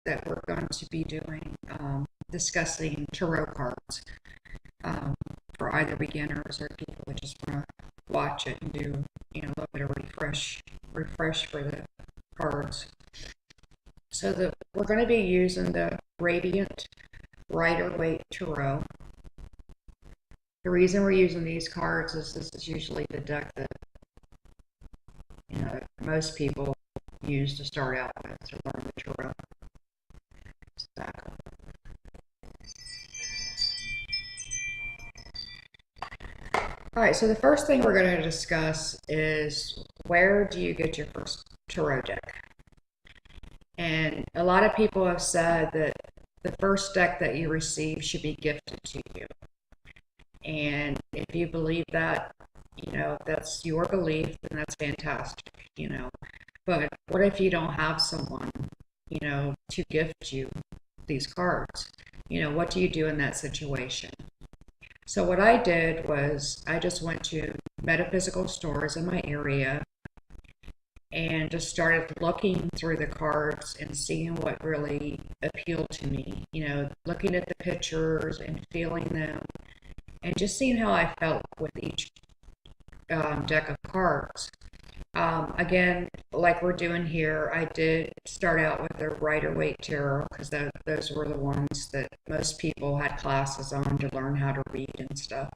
that we're going to be doing, discussing tarot cards for either beginners or people that just want to watch it and do, a little bit of refresh for the cards. So we're going to be using the Radiant Rider-Waite Tarot. The reason we're using these cards is this is usually the deck that most people use to start out with to learn the tarot. Alright, so the first thing we're going to discuss is where do you get your first tarot deck? And a lot of people have said that the first deck that you receive should be gifted to you. And if you believe that, that's your belief, then that's fantastic, But what if you don't have someone, to gift you these cards? What do you do in that situation? So what I did was I just went to metaphysical stores in my area and just started looking through the cards and seeing what really appealed to me, looking at the pictures and feeling them and just seeing how I felt with each deck of cards. Again, like we're doing here, I did start out with the Rider-Waite Tarot because those were the ones that most people had classes on to learn how to read and stuff.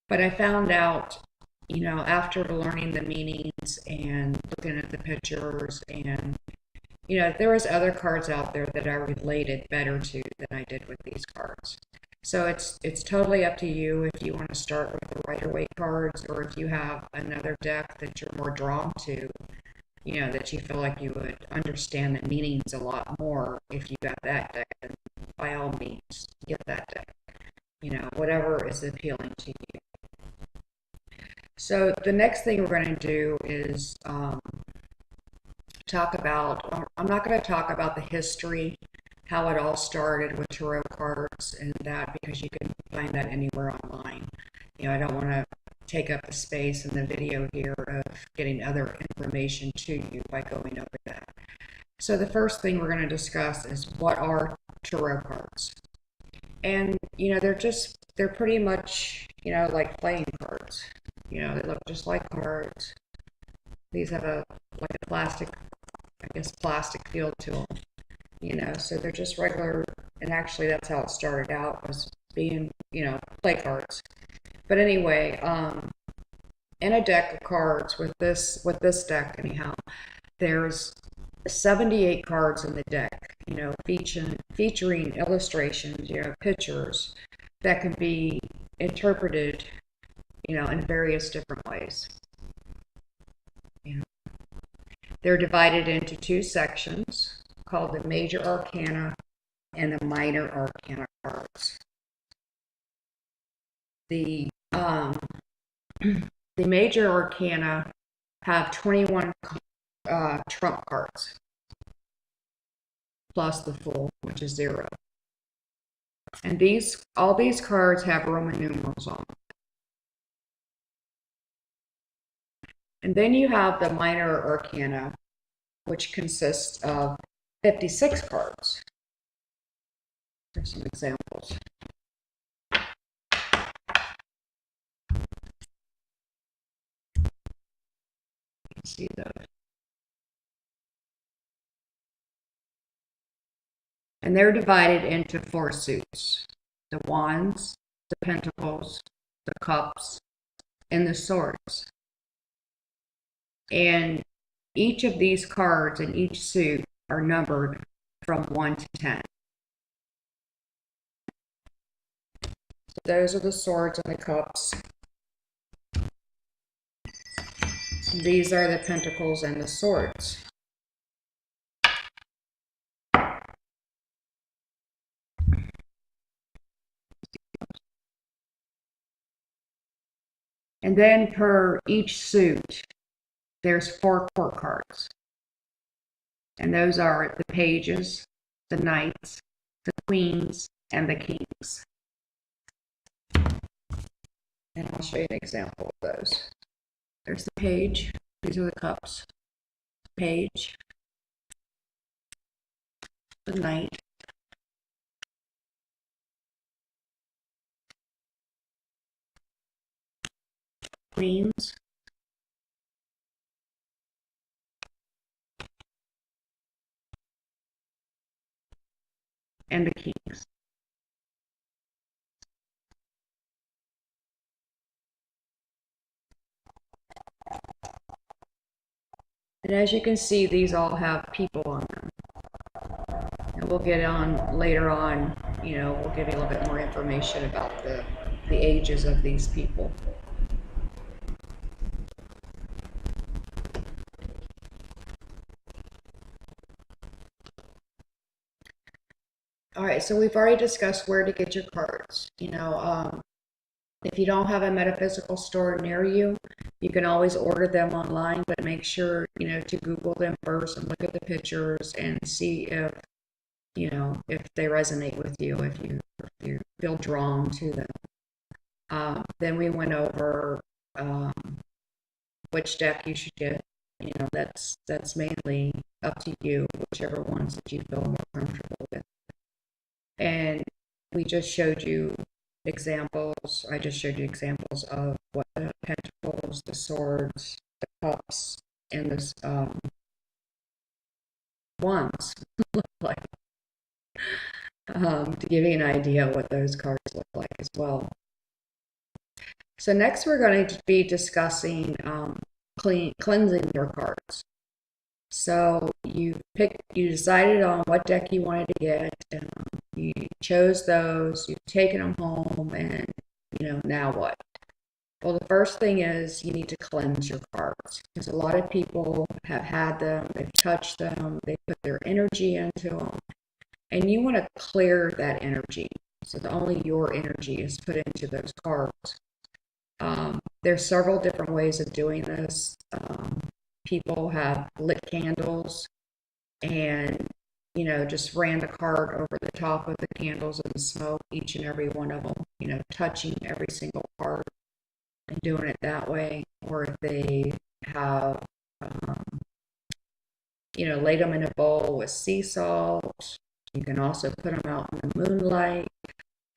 But I found out, after learning the meanings and looking at the pictures and, there was other cards out there that I related better to than I did with these cards. So it's totally up to you if you want to start with the Rider-Waite cards or if you have another deck that you're more drawn to, that you feel like you would understand the meanings a lot more if you got that deck, then by all means, get that deck. Whatever is appealing to you. So the next thing we're going to do is talk about, I'm not going to talk about the history, how it all started with tarot cards and that, because you can find that anywhere online. I don't want to take up the space in the video here of getting other information to you by going over that. So the first thing we're going to discuss is what are tarot cards. And, they're pretty much, like playing cards. They look just like cards. These have a plastic feel to them. So they're just regular, and actually that's how it started out, was being, play cards. But anyway, in a deck of cards with this deck anyhow, there's 78 cards in the deck, featuring illustrations, pictures that can be interpreted, in various different ways. They're divided into two sections called the Major Arcana and the Minor Arcana cards. The Major Arcana have 21 trump cards, plus the Fool, which is 0. And all these cards have Roman numerals on them. And then you have the Minor Arcana, which consists of 56 cards. Here's some examples. You can see those. And they're divided into 4 suits: the Wands, the Pentacles, the Cups, and the Swords. And each of these cards in each suit are numbered from 1 to 10. So those are the Swords and the Cups. These are the Pentacles and the Swords. And then per each suit, there's 4 court cards. And those are the Pages, the Knights, the Queens, and the Kings. And I'll show you an example of those. There's the Page. These are the Cups. Page. the knight, queens, and the kings. And as you can see, these all have people on them. And we'll get on later on, we'll give you a little bit more information about the ages of these people. All right, so we've already discussed where to get your cards. If you don't have a metaphysical store near you, you can always order them online, but make sure, to Google them first and look at the pictures and see if they resonate with you, if you feel drawn to them. Then we went over which deck you should get. That's mainly up to you, whichever ones that you feel more comfortable with. And we just showed you examples. I just showed you examples of what the pentacles, the swords, the cups, and the wands look like, to give you an idea of what those cards look like as well. So next we're going to be discussing cleansing your cards. So you decided on what deck you wanted to get, and you chose those, you've taken them home, and now what? Well, the first thing is you need to cleanse your cards, because a lot of people have had them, they've touched them, they put their energy into them, and you want to clear that energy so that only your energy is put into those cards. There's several different ways of doing this. People have lit candles and just ran the card over the top of the candles and smoke each and every one of them, touching every single card and doing it that way. Or if they have, laid them in a bowl with sea salt, you can also put them out in the moonlight.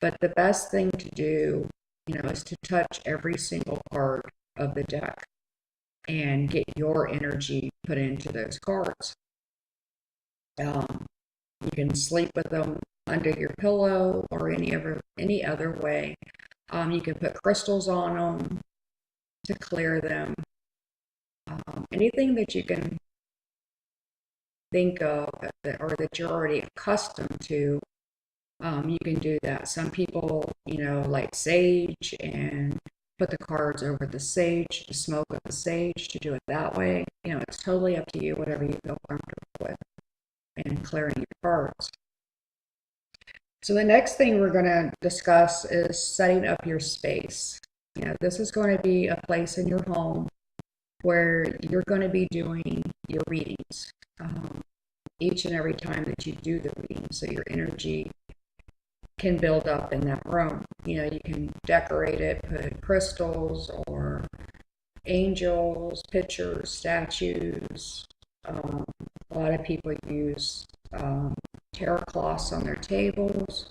But the best thing to do, is to touch every single card of the deck and get your energy put into those cards. You can sleep with them under your pillow or any other way. You can put crystals on them to clear them. Anything that you can think of or that you're already accustomed to, you can do that. Some people, light sage and put the cards over the sage, the smoke of the sage, to do it that way. It's totally up to you, whatever you feel comfortable with, and clearing your cards. So the next thing we're going to discuss is setting up your space. This is going to be a place in your home where you're going to be doing your readings each and every time that you do the reading, so your energy can build up in that room. You can decorate it, put crystals or angels, pictures, statues. A lot of people use tarot cloths on their tables.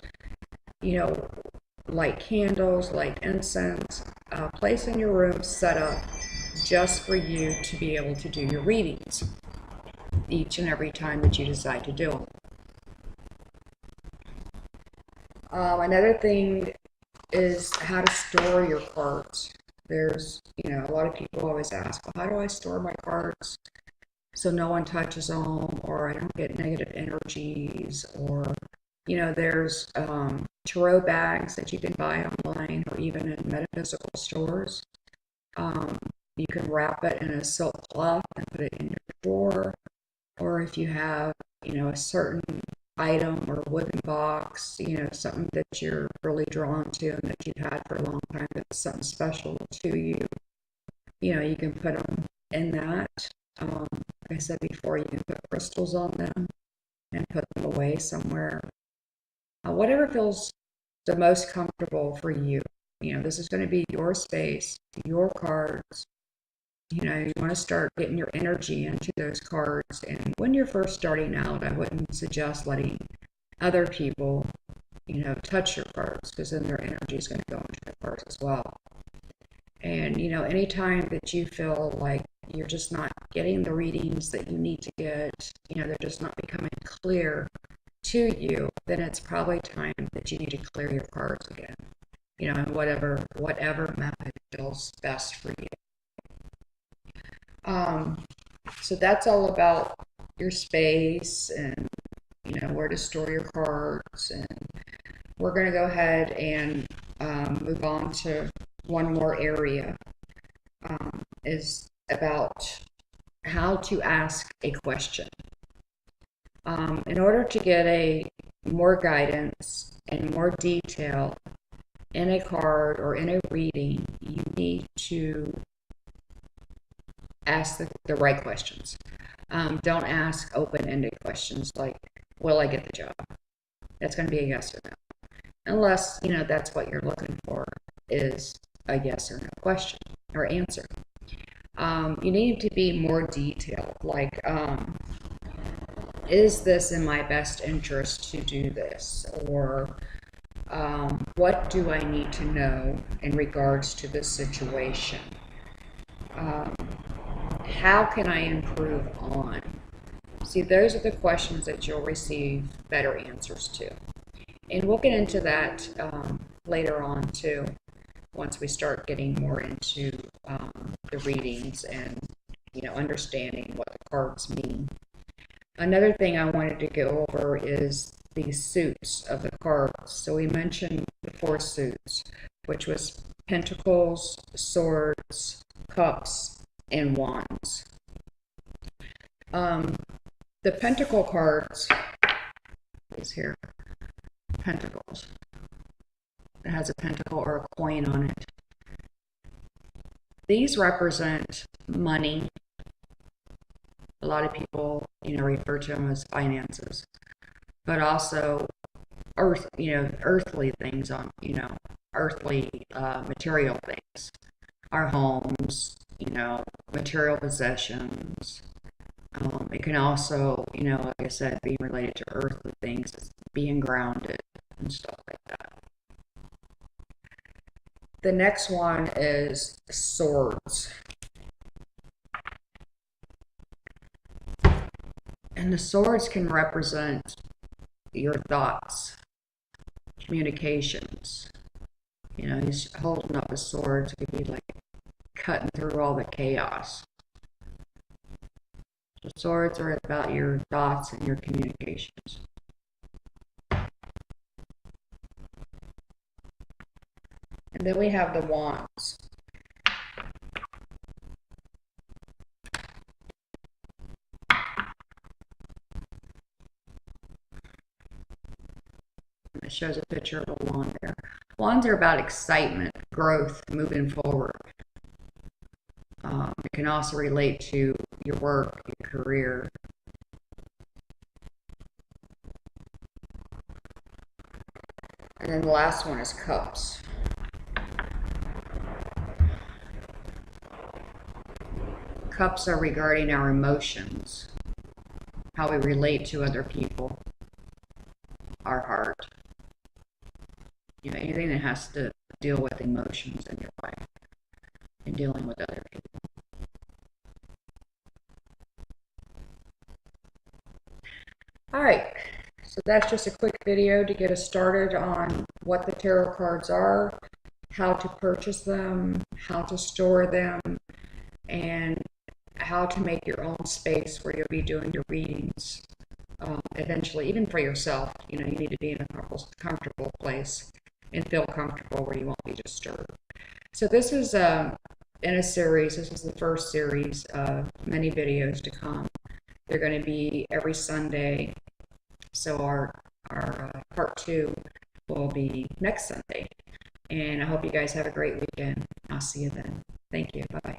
Light candles, light incense. Place in your room set up just for you to be able to do your readings each and every time that you decide to do them. Another thing is how to store your cards. There's, a lot of people always ask, well, how do I store my cards so no one touches them, or I don't get negative energies, or, there's tarot bags that you can buy online or even in metaphysical stores. You can wrap it in a silk cloth and put it in your drawer, or if you have, a certain item or wooden box, something that you're really drawn to and that you've had for a long time, that's something special to you, you can put them in that. Like I said before, you can put crystals on them and put them away somewhere. Whatever feels the most comfortable for you. This is going to be your space, your cards, You want to start getting your energy into those cards. And when you're first starting out, I wouldn't suggest letting other people, touch your cards, because then their energy is going to go into the cards as well. And, anytime that you feel like you're just not getting the readings that you need to get, they're just not becoming clear to you, then it's probably time that you need to clear your cards again, in whatever method feels best for you. So that's all about your space and, where to store your cards. And we're going to go ahead and move on to one more area, is about how to ask a question. In order to get a more guidance and more detail in a card or in a reading, you need to ask the right questions. Don't ask open-ended questions like, will I get the job? That's going to be a yes or no. Unless, that's what you're looking for, is a yes or no question or answer. You need to be more detailed, like, is this in my best interest to do this? Or what do I need to know in regards to this situation? How can I improve on? See, those are the questions that you'll receive better answers to. And we'll get into that later on too, once we start getting more into the readings and, understanding what the cards mean. Another thing I wanted to go over is the suits of the cards. So we mentioned the 4 suits, which was Pentacles, Swords, Cups, and Wands. The Pentacle cards is here. Pentacles. It has a pentacle or a coin on it. These represent money. A lot of people, refer to them as finances, but also earthly things, earthly material things, our homes, material possessions. It can also, like I said, be related to earthly things, being grounded and stuff like that. The next one is Swords. And the swords can represent your thoughts, communications. He's holding up a sword, so it could be like cutting through all the chaos. The swords are about your thoughts and your communications. And then we have the Wands. It shows a picture of a wand there. Wands are about excitement, growth, moving forward. It can also relate to your work, your career. And then the last one is Cups. Cups are regarding our emotions, how we relate to other people, our heart. Anything that has to deal with emotions in your life and dealing with other people. All right, so that's just a quick video to get us started on what the tarot cards are, how to purchase them, how to store them, and how to make your own space where you'll be doing your readings. Eventually, even for yourself, you need to be in a comfortable place and feel comfortable where you won't be disturbed. So this is in a series. This is the first series of many videos to come. They're going to be every Sunday. So our part 2 will be next Sunday. And I hope you guys have a great weekend. I'll see you then. Thank you. Bye-bye.